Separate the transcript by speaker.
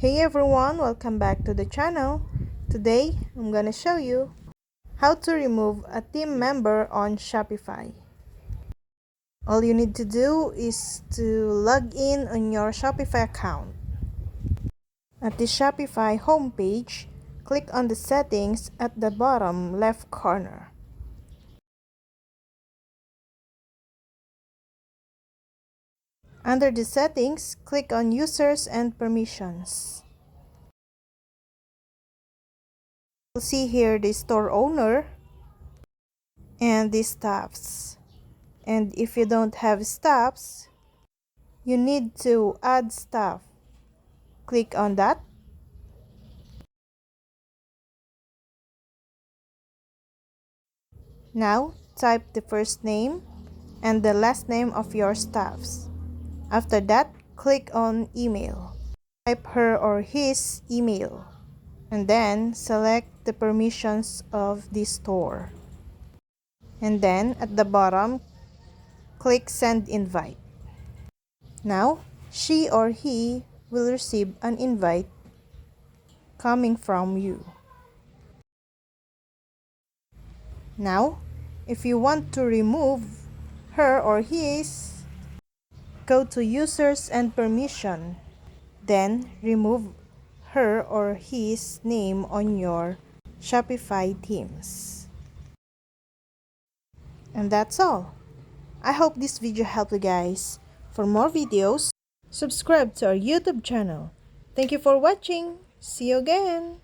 Speaker 1: Hey everyone, welcome back to the channel. Today, I'm gonna show you how to remove a team member on Shopify. All you need to do is to log in on your Shopify account. At the Shopify homepage, click on the settings at the bottom left corner. Under the settings, click on users and permissions. You'll see here the store owner and the staffs. And if you don't have staffs, you need to add staff. Click on that. Now, type the first name and the last name of your staffs. After that, click on email. Type her or his email. And then, select the permissions of the store. And then, at the bottom, click send invite. Now, she or he will receive an invite coming from you. Now, if you want to remove her or his, go to users and permission, then remove her or his name on your Shopify themes. And that's all. I hope this video helped you guys. For more videos, subscribe to our YouTube channel. Thank you for watching. See you again.